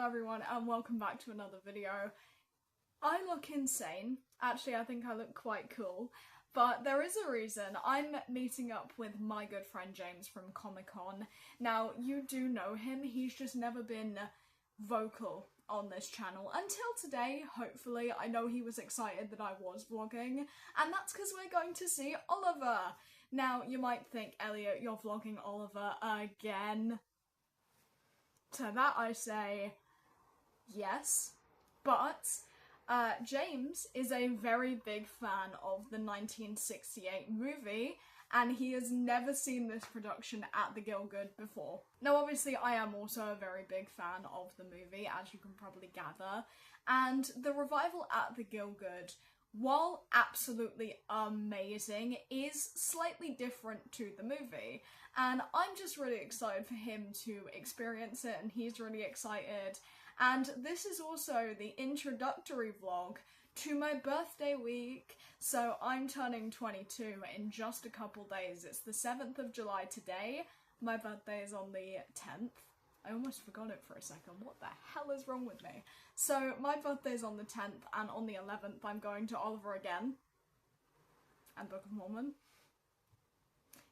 Hello everyone and welcome back to another video. I look insane. Actually, I think I look quite cool. But there is a reason. I'm meeting up with my good friend James from Comic-Con. Now, you do know him. He's just never been vocal on this channel until today, hopefully. I know he was excited that I was vlogging, and that's because we're going to see Oliver. Now, you might think, Elliot, you're vlogging Oliver again. To that I say, yes, but James is a very big fan of the 1968 movie, and he has never seen this production at the Gielgud before. Now obviously I am also a very big fan of the movie, as you can probably gather, and the revival at the Gielgud, while absolutely amazing, is slightly different to the movie, and I'm just really excited for him to experience it, and he's really excited. And this is also the introductory vlog to my birthday week. So I'm turning 22 in just a couple days. It's the 7th of July today. My birthday is on the 10th. I almost forgot it for a second. What the hell is wrong with me? So my birthday's on the 10th, and on the 11th I'm going to Oliver again and Book of Mormon.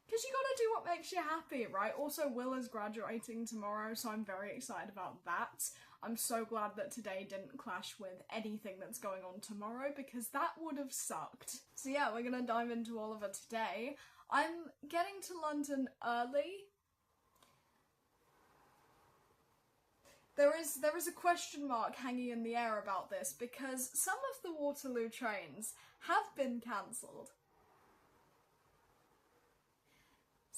Because you gotta do what makes you happy, right? Also, Will is graduating tomorrow, so I'm very excited about that. I'm so glad that today didn't clash with anything that's going on tomorrow, because that would have sucked. So yeah, we're gonna dive into Oliver today. I'm getting to London early. There is a question mark hanging in the air about this, because some of the Waterloo trains have been cancelled.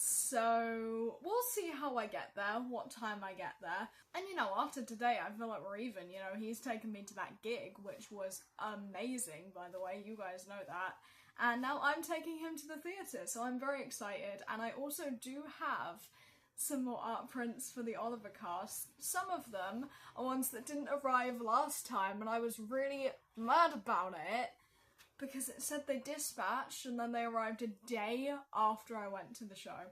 So we'll see how I get there, what time I get there. And you know, after today I feel like we're even, you know, he's taken me to that gig, which was amazing, by the way, you guys know that. And now I'm taking him to the theatre, so I'm very excited. And I also do have some more art prints for the Oliver cast. Some of them are ones that didn't arrive last time, and I was really mad about it, because it said they dispatched and then they arrived a day after I went to the show.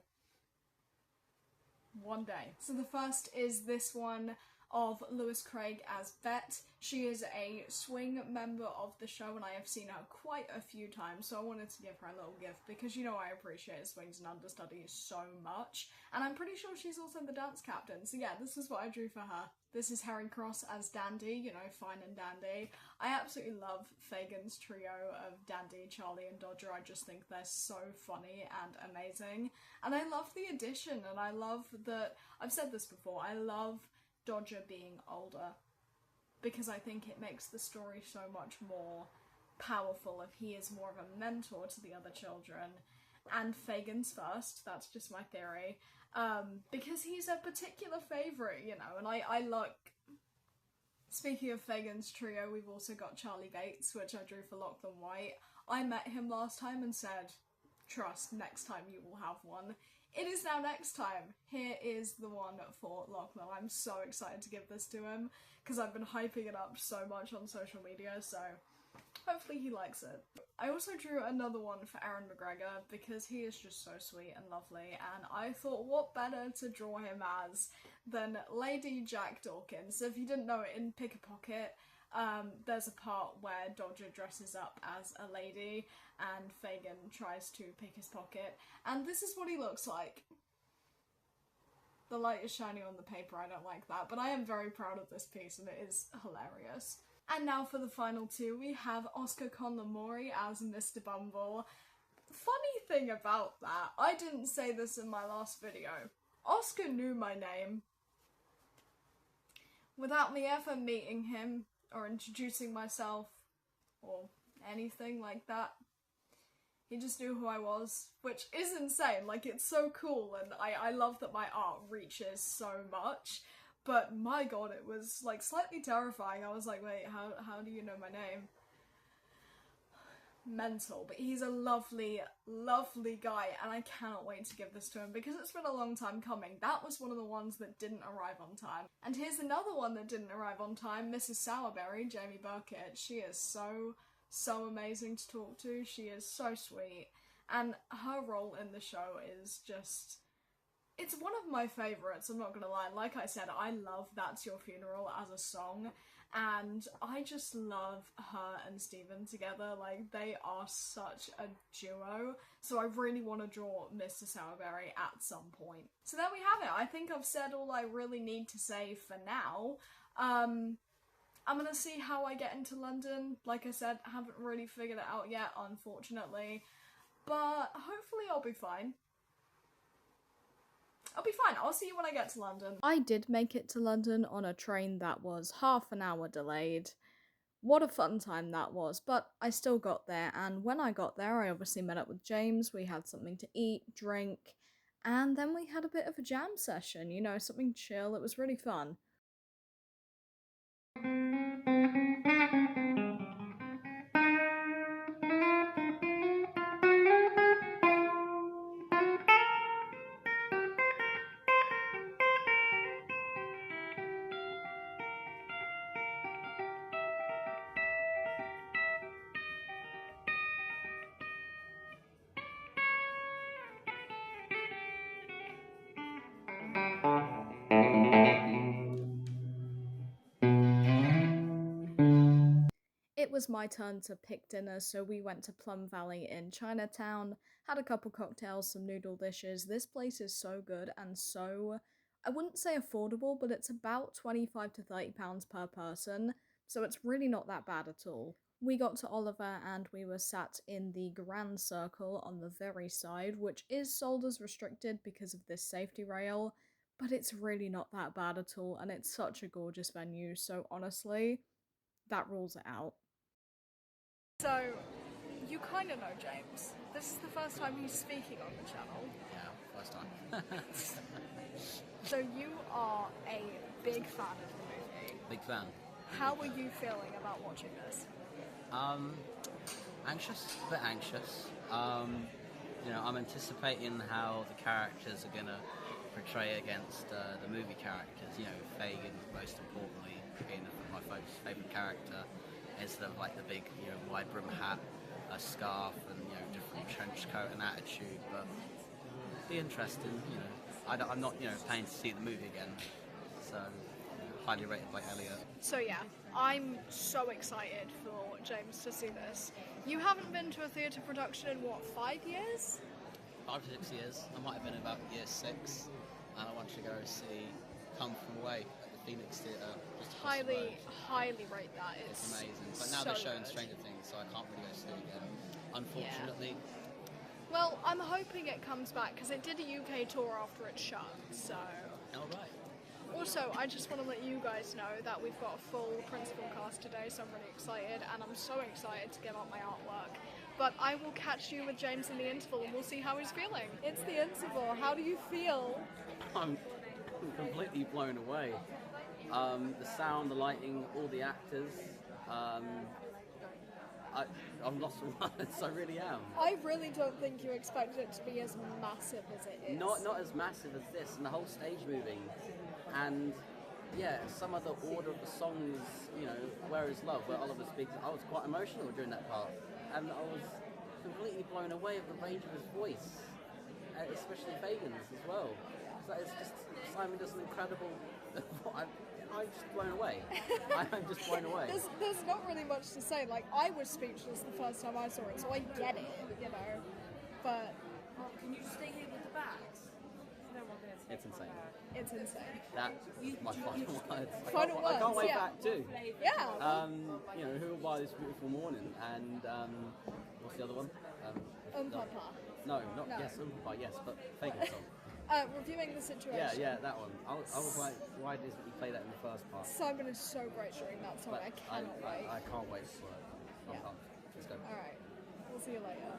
One day. So the first is this one of Louise Craig as Bet. She is a swing member of the show, and I have seen her quite a few times, so I wanted to give her a little gift because, you know, I appreciate swings and understudies so much, and I'm pretty sure she's also the dance captain. So yeah, this is what I drew for her. This is Herring Cross as Dandy, you know, fine and dandy. I absolutely love Fagin's trio of Dandy, Charlie and Dodger. I just think they're so funny and amazing. And I love the addition, and I love that, I've said this before, I love Dodger being older, because I think it makes the story so much more powerful if he is more of a mentor to the other children. And Fagin's first, that's just my theory, because he's a particular favourite, you know, and I like... Speaking of Fagin's trio, we've also got Charlie Bates, which I drew for Lachlan White. I met him last time and said, trust, next time you will have one. It is now next time. Here is the one for Lachlan. I'm so excited to give this to him, because I've been hyping it up so much on social media, so hopefully he likes it. I also drew another one for Aaron McGregor, because he is just so sweet and lovely, and I thought what better to draw him as than Lady Jack Dawkins. So if you didn't know it, in Pick a Pocket, there's a part where Dodger dresses up as a lady and Fagin tries to pick his pocket, and this is what he looks like. The light is shining on the paper, I don't like that, but I am very proud of this piece and it is hilarious. And now for the final two, we have Oscar Conlamore as Mr. Bumble. Funny thing about that, I didn't say this in my last video. Oscar knew my name without me ever meeting him or introducing myself or anything like that. He just knew who I was, which is insane. Like, it's so cool, and I love that my art reaches so much, but my god, it was like slightly terrifying. I was like, wait, how do you know my name? Mental. But he's a lovely, lovely guy, and I cannot wait to give this to him because it's been a long time coming. That was one of the ones that didn't arrive on time. And here's another one that didn't arrive on time, Mrs. Sowerberry, Jamie Burkett. She is so amazing to talk to. She is so sweet, and her role in the show is just It's one of my favourites, I'm not gonna lie. Like I said, I love That's Your Funeral as a song, and I just love her and Steven together. Like, they are such a duo, so I really want to draw Mr. Sowerberry at some point. So there we have it. I think I've said all I really need to say for now. I'm gonna see how I get into London. Like I said, I haven't really figured it out yet, unfortunately, but hopefully I'll be fine. I'll be fine. I'll see you when I get to London. I did make it to London on a train that was half an hour delayed. What a fun time that was, but I still got there, and when I got there, I obviously met up with James. We had something to eat, drink, and then we had a bit of a jam session, you know, something chill. It was really fun. It was my turn to pick dinner, so we went to Plum Valley in Chinatown, had a couple cocktails, some noodle dishes. This place is so good and so, I wouldn't say affordable, but it's about £25 to £30 per person, so it's really not that bad at all. We got to Oliver and we were sat in the Grand Circle on the very side, which is sold as restricted because of this safety rail, but it's really not that bad at all, and it's such a gorgeous venue, so honestly, that rules it out. So, you kind of know James. This is the first time he's speaking on the channel. Yeah, first time. So you are a big fan of the movie. Big fan. How are you feeling about watching this? Anxious, a bit anxious. You know, I'm anticipating how the characters are gonna portray against the movie characters. You know, Fagin, most importantly, being my favourite character, instead of like the big, you know, wide brim hat, a scarf, and you know, different trench coat and attitude. But be interesting. You know, I'm not, you know, paying to see the movie again. So, you know, highly rated by Elliot. So yeah, I'm so excited for James to see this. You haven't been to a theatre production in what, 5 years? 5 to 6 years. I might have been about year 6, and I want to go see Come From Away at the Phoenix Theatre. Highly rate that. It's amazing. But now so they're showing good. Stranger Things, so I can't really go see it again. Unfortunately. Yeah. Well, I'm hoping it comes back because it did a UK tour after it shut. So. All right. Also, I just want to let you guys know that we've got a full principal cast today, so I'm really excited, and I'm so excited to get on my artwork. But I will catch you with James in the interval, and we'll see how he's feeling. It's the interval. How do you feel? I'm completely blown away. The sound, the lighting, all the actors. I'm lost for words. I really am. I really don't think you expected it to be as massive as it is. Not as massive as this, and the whole stage moving, and yeah, some of the order of the songs. You know, Where Is Love, where Oliver speaks. I was quite emotional during that part, and I was completely blown away with the range of his voice, especially Fagin's as well. So it's just Simon does an incredible. I'm just blown away. I'm just blown away. There's not really much to say. Like, I was speechless the first time I saw it, so I get it, you know. But can you stay here with the bags? It's insane. It's insane. That's my final words. Final I can't words, wait yeah. back too. Yeah. You know, Who Will Buy This Beautiful Morning, and what's the other one? Papa. No, No. yes, Papa, yes, but Fagin's song. Reviewing the situation. Yeah, that one. I was like, why didn't you play that in the first part? Simon is so great during that song. But I cannot wait. I can't wait for it. I'm Yeah. pumped. Let's go. Alright. We'll see you later.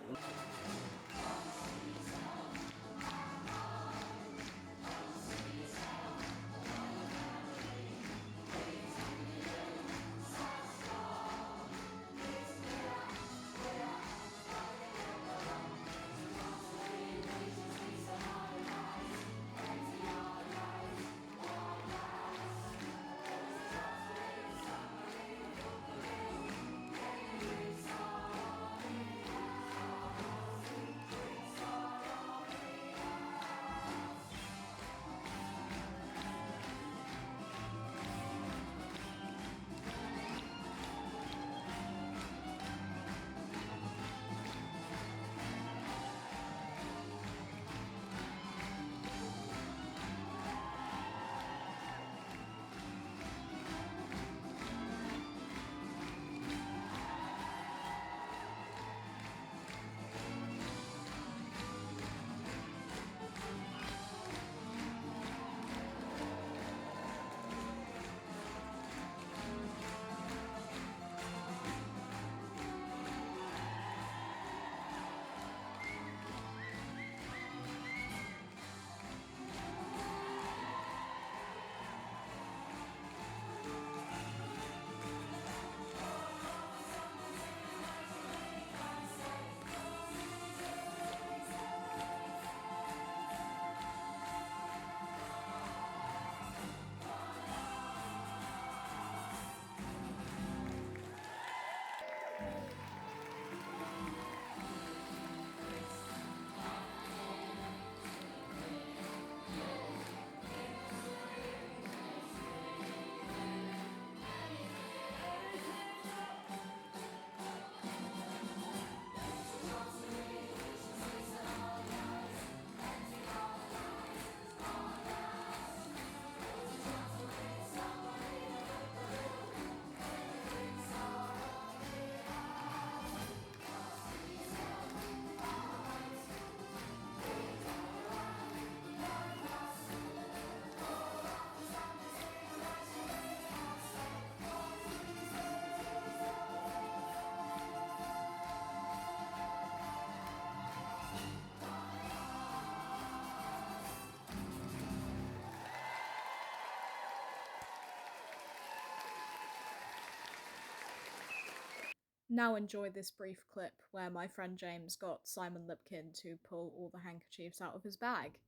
Now enjoy this brief clip where my friend James got Simon Lipkin to pull all the handkerchiefs out of his bag.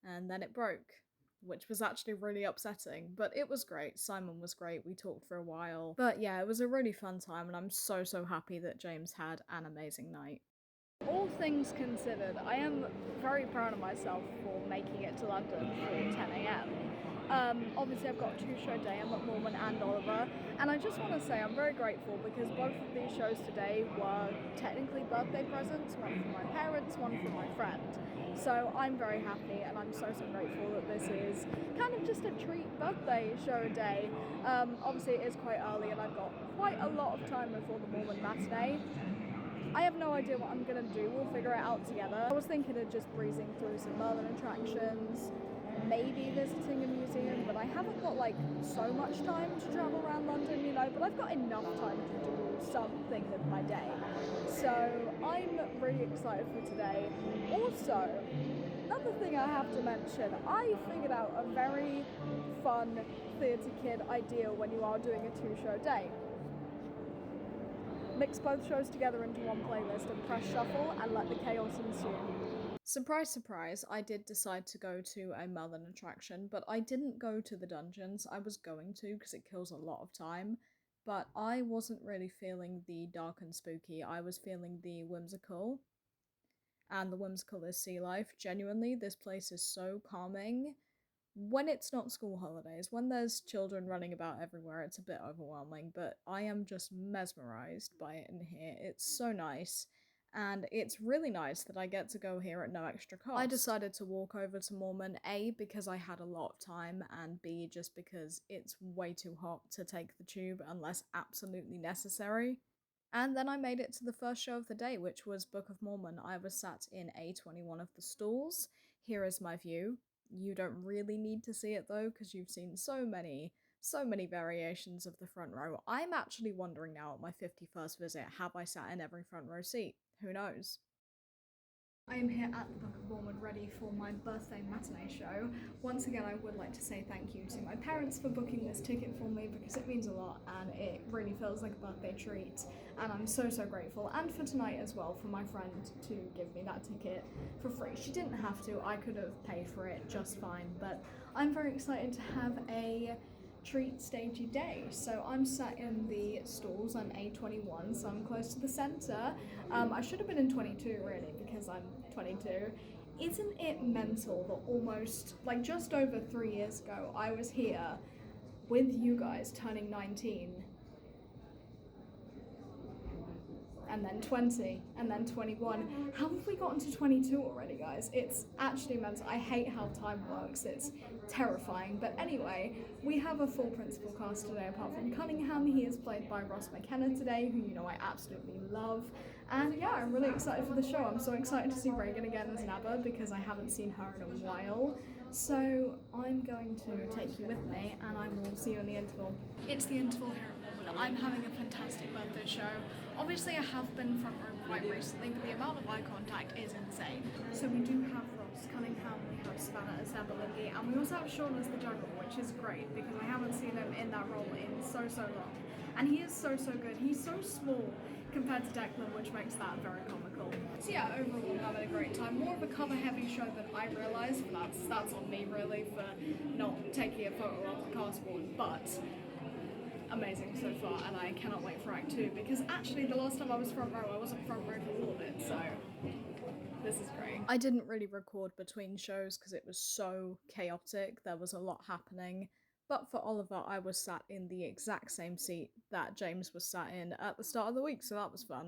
And then it broke, which was actually really upsetting, but it was great. Simon was great, we talked for a while. But yeah, it was a really fun time, and I'm so happy that James had an amazing night. All things considered, I am very proud of myself for making it to London for 10 a.m. Obviously I've got a two-show day, I'm at Mormon and Oliver, and I just want to say I'm very grateful because both of these shows today were technically birthday presents, one from my parents, one from my friend. So I'm very happy, and I'm so grateful that this is kind of just a treat birthday show day. Obviously it is quite early and I've got quite a lot of time before the Mormon matinee. I have no idea what I'm gonna do, we'll figure it out together. I was thinking of just breezing through some Merlin attractions, maybe visiting a museum, but I haven't got like so much time to travel around London, you know, but I've got enough time to do something with my day. So I'm really excited for today. Also, another thing I have to mention, I figured out a very fun theatre kid idea when you are doing a two-show day. Mix both shows together into one playlist and press shuffle and let the chaos ensue. Surprise, surprise, I did decide to go to a Merlin attraction, but I didn't go to the dungeons. I was going to because it kills a lot of time, but I wasn't really feeling the dark and spooky. I was feeling the whimsical, and the whimsical is sea life. Genuinely, this place is so calming. When it's not school holidays, when there's children running about everywhere, it's a bit overwhelming, but I am just mesmerized by it in here. It's so nice, and it's really nice that I get to go here at no extra cost. I decided to walk over to Mormon, A, because I had a lot of time, and B, just because it's way too hot to take the tube unless absolutely necessary. And then I made it to the first show of the day, which was Book of Mormon. I was sat in A21 of the stalls. Here is my view. You don't really need to see it though, because you've seen so many variations of the front row. I'm actually wondering now at my 51st visit, have I sat in every front row seat? Who knows? I am here at the Book of Mormon ready for my birthday matinee show. Once again, I would like to say thank you to my parents for booking this ticket for me because it means a lot and it really feels like a birthday treat, and I'm so grateful. And for tonight as well, for my friend to give me that ticket for free. She didn't have to, I could have paid for it just fine, but I'm very excited to have a treat stagey day. So I'm sat in the stalls, I'm A21, so I'm close to the centre. I should have been in 22 really because I'm 22. Isn't it mental that almost, like just over 3 years ago, I was here with you guys turning 19, and then 20, and then 21. How have we gotten to 22 already, guys? It's actually mental. I hate how time works. It's terrifying. But anyway, we have a full principal cast today apart from Cunningham. He is played by Ross McKenna today, who you know I absolutely love. And yeah, I'm really excited for the show. I'm so excited to see Reagan again as Nabba because I haven't seen her in a while. So I'm going to take you with me and I will see you in the interval. It's the interval here at Mormon. I'm having a fantastic birthday show. Obviously I have been front row quite recently, but the amount of eye contact is insane. So we do have Ross Cunningham, we have Savannah as Nabba Lindy, and we also have Sean as the Jungle, which is great because I haven't seen him in that role in so long. And he is so good. He's so small compared to Declan, which makes that very comical. So yeah, overall I'm having a great time. More of a cover heavy show than I realised, but that's on me really for not taking a photo of the cast board, but amazing so far, and I cannot wait for Act 2 because actually the last time I was front row, I wasn't front row for all of it, so this is great. I didn't really record between shows because it was so chaotic, there was a lot happening, but for Oliver I was sat in the exact same seat that James was sat in at the start of the week, so that was fun.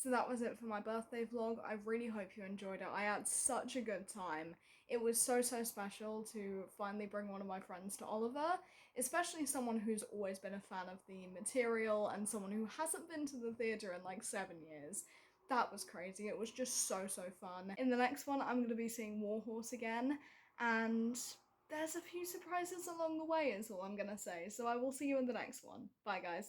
So that was it for my birthday vlog. I really hope you enjoyed it. I had such a good time. It was so special to finally bring one of my friends to Oliver, especially someone who's always been a fan of the material and someone who hasn't been to the theatre in like 7 years. That was crazy. It was just so fun. In the next one, I'm going to be seeing Warhorse again, and there's a few surprises along the way is all I'm going to say. So I will see you in the next one. Bye guys.